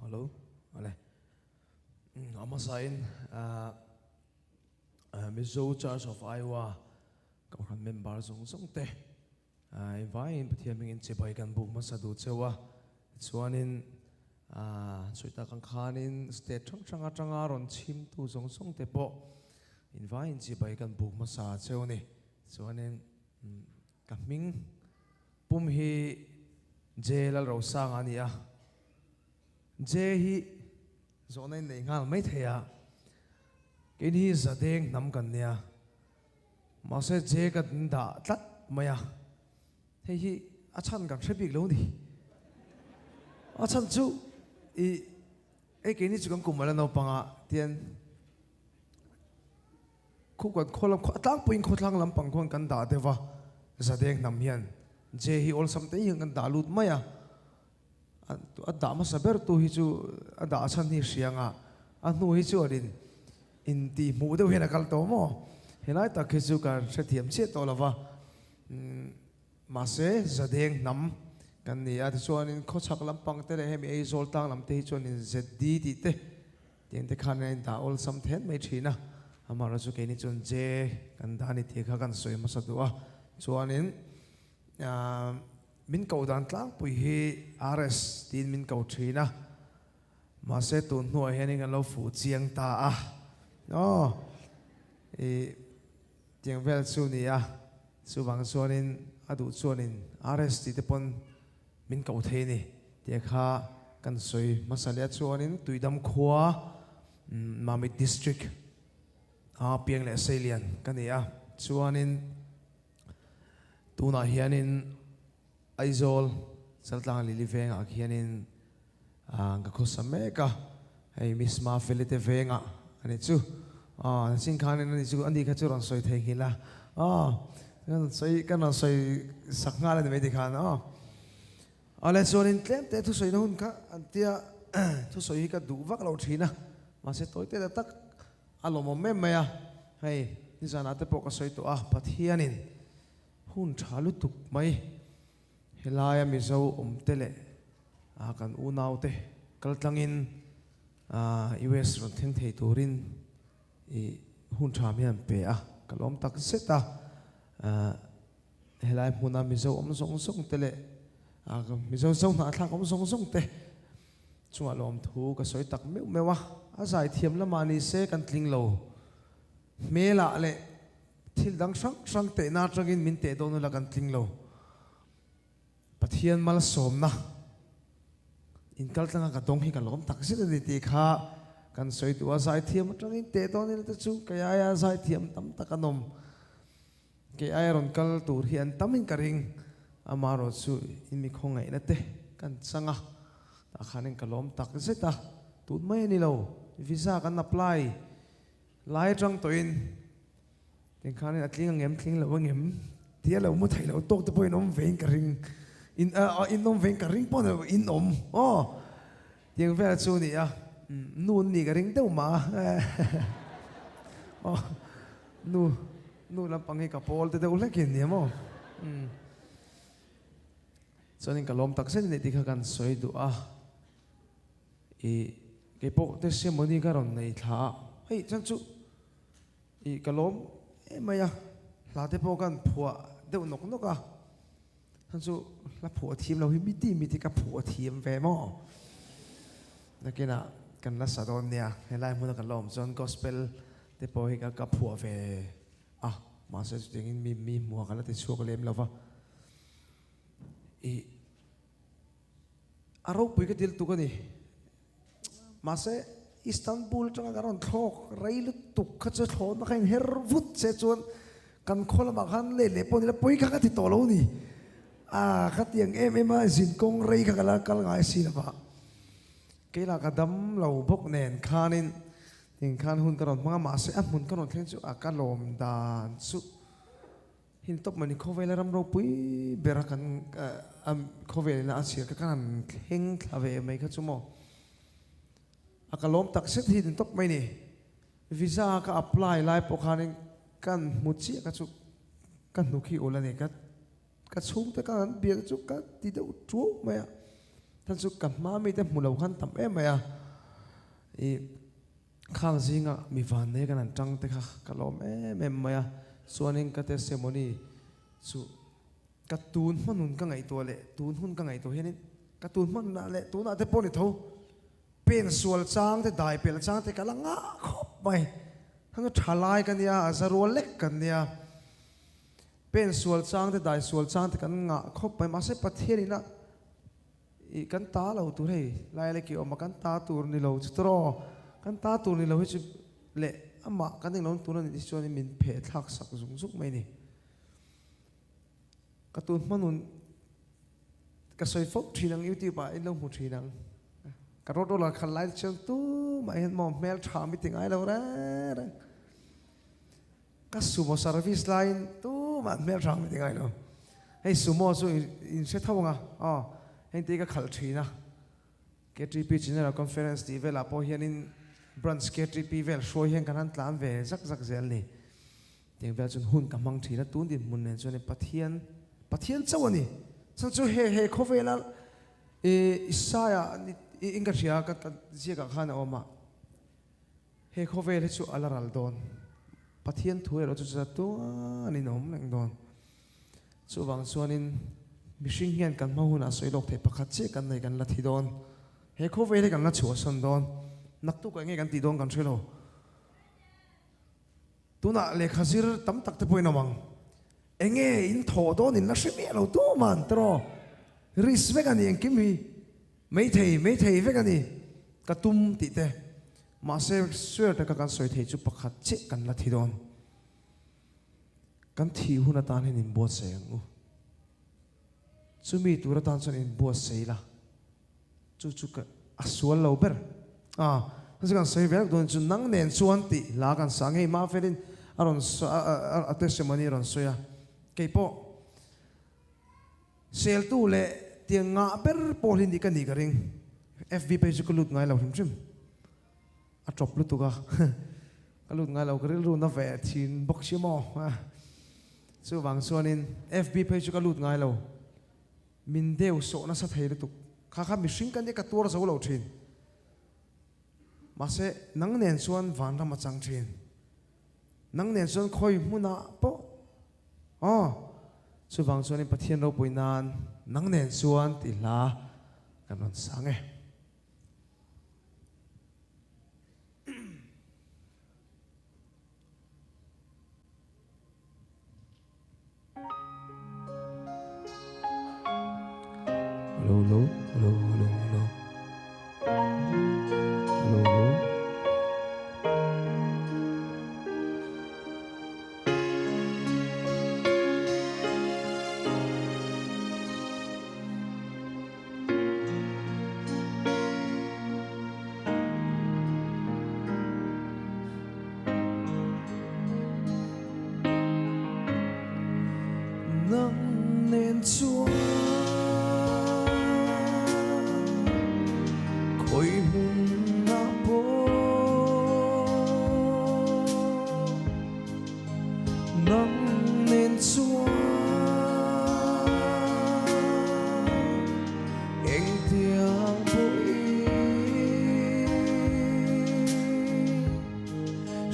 Hello, ale. Amasain, Mizo Church of Iowa, kauhan member song te. Vain pathiaming in chebay kan buk masadu chewa. Chuanin chuita kang khanin state changa ron chim tu song te po. In vain chebay kan buk masa chew ni. Chuanin kaming pum hi jailal ro sang ania. Je hi zonai nei ngal mai theya kin hi zadeng nam kan nia ma se je ka da tlat maya hei hi achan kan threbik lo ni achan chu e ke ni chu kan kumala no panga tian khu kan kholam atlang puin khotlang lam pang khon kan da dewa zadeng nam hian je hi ol sam te hi kan da lut maya ada masa bertu hiju ada asan ni sianga anu hiju adin inti muda hena kal to mo henai ta khisu kar sethiam che to lawa mase zadeng nam kan ni at chuanin khochak lampang te he mi zol tang lam te chuanin zdi ti te tin te khanen da ol sam then mai thina amara chu ke ni chun je kan dani ti kha kan soi masa duwa chuanin min kau dan tlang pui hi RS tin min kau thina ma se tu nuai hening an lo fu chiang ta no tiang vel chu ni chu wang chuanin adu chuanin RS ti te pon min kau the ni te kha kan soi masalia chuanin tuidam khua mami district piang le salian kan ya chuanin tuna hianin Aizol saltang liliveng akhianin ka khosame ka hey miss ma felite venga ani chu sin khanin ani chu andi kha chu ron soi thei hila kan soi saknga le me dikhan ale chonin tlem te thu soi nun kha antia thu soi ka du vak lo thina ma se toi te tak alomo me maya hey ni sana te po ka soi to pathianin hun thalu tuk mai helaya mizo tele kan unaute kaltangin US ron theng thei turin hun thamian pe kalom tak seta helai huna mizo song tele mizo song na thak song te chunga lom thu ka soi tak mewa azai thiam lamani se kan tling lo mela le thil dang sang te na tangin min te donu la kan tling lo pathian mal somna in kaltanga ka dong hi ka lom tak sit ni ti kha kan soi tu azai thiam tangin te don ni ta chu kaya ya zai thiam tam takanom ke iron kal tur hian tamin karing amaro chu in mi khongai na te kan changa ta khanin ka lom tak seta tut mai ni lo visa kan apply lai tang to in tin khanin atling ngem thling lo ngem tia lo mu thai lo tok te poi nom vein karing in nom ven ka ring pon in om tiang vel chu ni nun ni ka ring deu ma nu lam pang hi ka pol te deu lekin ni mo chonin ka lom tak sen ni ti kha kan soi du ke po te semoni ka ron nei tha hei chan chu ka lom maya la te po kan phua deu nok nokท่านสุรับผัวทีมเราฮิมิติกับผัวทีมแวมอนักเก็ตกันรัศดรเนี่ยให้ไล่มุ่งกันล้อมจนกอสเปลเตปอยกับผัวแวมาเสด็จอย่างนี้มีมัวกันแล้วติดชั่วกันเล่มแล้ววะอารมณ์ปุยก็ดิลตุกันนี่มาเสอิสตันบูลจังการอนทอกไรลุตุกขัดจะทอนนักเฮร์วุฒเซจวนกันคนละมาขันเล่ปนแล้วปุยกันติดต่อเรานี่ขัดยังมาสินกงไรกันละกันไงสิละปะเกล้ากระดำเราพกเนนคานินถึงคานหุ่นกระโดดมาเสียหุ่นกระโดดเข่งจุอาการลมดานสุหินตบมันนี่เขาเวลารำเราปุ้ยเบรักันเขาเวลาอาเซียนกันเข่งทาเวไม่เขาจุโมอาการลมตักเสียหินตบไม่นี่วีซ่าก็อัพไลน์ไลน์ปกคานิกันมุจิกันจุกันนุขีโอลานี่กันชุ่มแต่กันเบียร์จุกันที่เดือดจู่ไหม ท่านสุกันมาไม่ได้หมุนเราขันต่ำไหมอ่ะอีข้างซิงอ่ะมีวันนี้กันนั่นจังแต่ค่ะกะลมไหมอ่ะส่วนนึงก็เทศมนีสุการ์ตูนมันหุ่นก็ไงตัวเละตูนหุ่นก็ไงตัวเห็นนี่การ์ตูนมันน่ะเละตูนน่ะแต่ปนนี่เท่าเป็นส่วนจ้างแต่ได้เป็นจ้างแต่กำลังงะครบไปทั้งก็ทลายกันเนี่ยจะรัวเล็กกันเนี่ยเป็นส่วนจ้างแต่ได้ส่วนจ้างแต่กันงะครบไปมาเสพประเทศนี่นะอีกันตาเราตัวเฮ้ยลายเล็กเกี่ยวมากันตาตัวนี่เราจุดรอกันตาตัวนี่เราให้จุดเละอ่ะมากันนี่เราตัวนั้นที่ส่วนนี้มันเพจทักสักสูงสุดไหมนี่การ์ตูนมันนุ่นกระสอยฟกทีนังยูทูบไอ้เรื่องหูทีนังกระโดดเราขันไล่เชิงตู้มาเห็นมองแมวถามไม่ถึงไอ้เราแล้วก็สูโม่ซาร์วิสไลน์ตู้มาแมวถามไม่ถึงไอ้เราให้สูโม่สู้อินเสท่าไงอ๋อให้ตีก็ขัดทีนะเกตรีพีจีเนอร์คอนเฟอเรนซ์ที่เวลาพอเห็นอินบรันส์เกตรีพีเวลช่วยเห็นกันนั้นตามเวสักเซลนี่เดี๋ยวเวลจนหุ่นกำมังทีนะตู้ดินมุนเนี่ยจนในปะเทียนเจ้านี่ฉันจะเฮเขาเวลาอิสายาอิงกัชยาก็เสียกับข้านะออกมาเฮเขาเวลาชูอัลลัลโดนปะเทียนถวยเราจะจัดตัวนี่น้องนั่งโดนส่วนบางส่วนนี้มิชิงเงียนกันมาหุ่นอาศัยโลกเทปขัดเจกันในกันละทีโดนเฮเขาเวลากันละชัวสันโดนนักตุกเงี้ยกันตีโดนกันช่วยเราตัวน่ะเลขาซิร์ตั้มตักตะปุยน้ำมังเอ็งอินโถโดนอินนักชิมีเราตัวมันตรอริสเวกันนี่เองกิมีไม่เทเวกันนี่กระตุ้มติเตมาเสพสวยแต่กันสวยเทจุปขัดเจกันละทีโดนกันที่หุ่นตาเห็นบัวเสียงจุมีตัวตาส่วนอินบัวเสียละจุกอสวลเราเบอร์นั่นคือการเสียเวลโดนจุนังเน้นส่วนติลากันสังให้มาเฟรินอารอนอัตเสมนีอารอนสวยเกี่ยวกับเซลตู้เล่เตียงงาเปอร์โพลินดิกันนี่กันเอง FB ไปจุกลุดไงเราชิมอัดจบลุดตัวก็ลุดไงเราก็เรื่องรุ่นนั้นแฝดทีนบ็อกชิมอส่วนบางส่วนนี้ FB ไปจุกลุดไงเรามินเดียวโซนัสเทลุตุข้ามิชิงกันนี่กับตัวเราจะเราทีนมาเสนังเนียนส่วนวันทำมาจังทีนนังเนียนส่วนคอยมุนาปะส่วนบางส่วนนี้ประเทศเราปุยนานนังเนียนส่วนติลากันนั่นสังเกฮัลโหลฮัลโหลฮัลโหลฮัลโหลฮัลโหลนังเนียนส่วนคอยมุนนาโปนังเนียนส่วนเอ็งเตียงปุย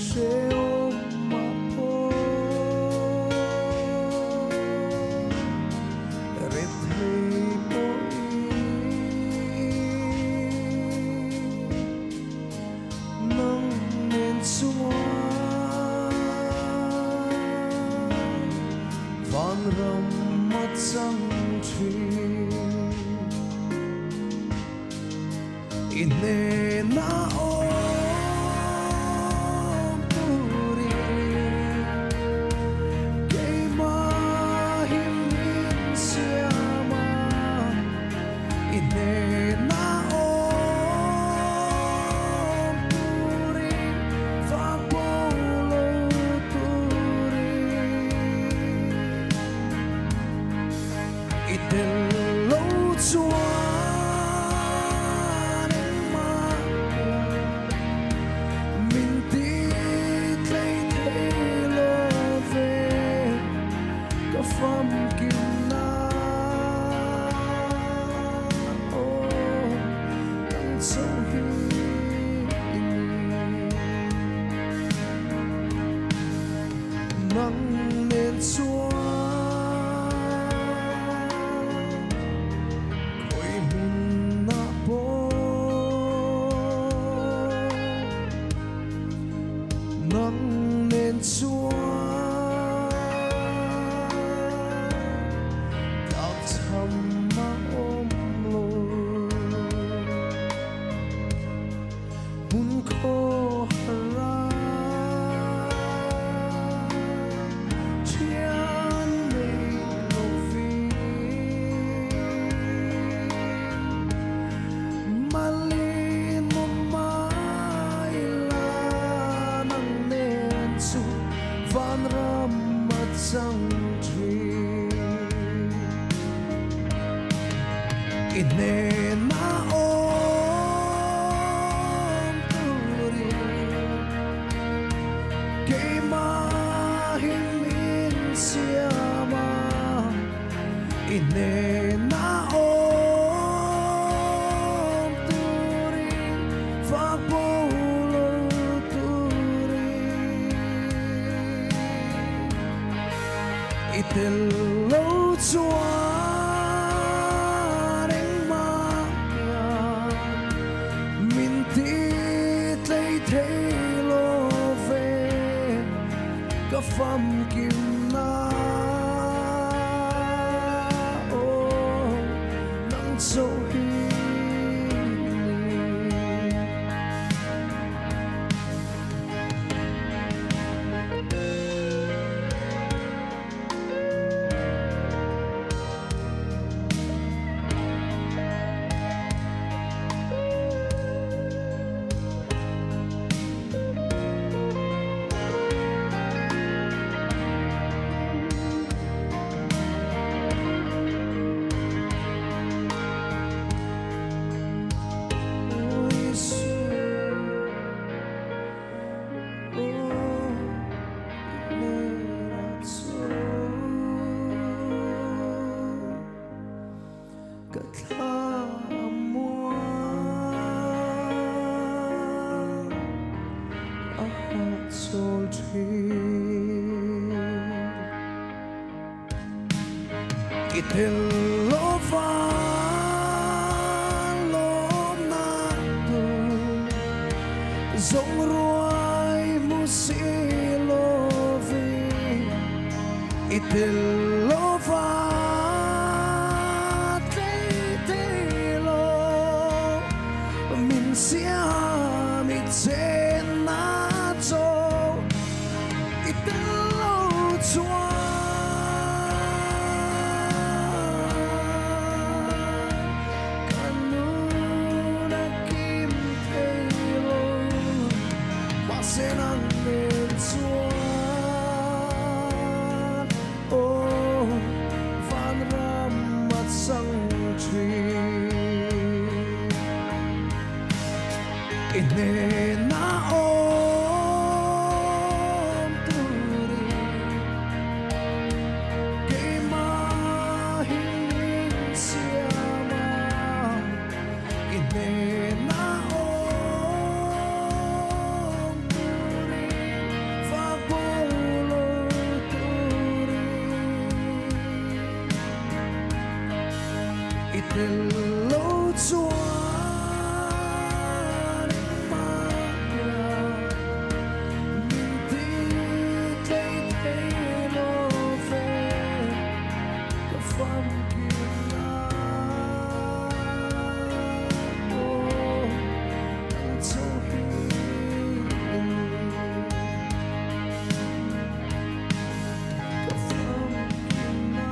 เชโอมาโปเรทเฮปุยนังเนียนส่วนวันรำมาจังทีอินเนนาโอปุริเกมาหิมินเสียมาอินเนนาโอปุริฟาโปโลตุริอิเดโลจวนมามินติเทเทโลเวก็ฟัมกินนาโอ Inena om turi kay mahimin siyama Inena om turi fagpulo turi Itelo chuaring maya mintit lay thelo ve ka pham kim na o nang so hi Itelo lom na tu zong ruai musilovi Itelo telo min siam itsen na zo Itelo chua Senang mensuan oh van ramat sang tri Inena om turi kay mahiling siyama Inena Itelo chuaring maya mintit lay thelo ve ka pham kim na o nang so hi ka pham kim na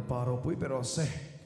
Paro pui pero se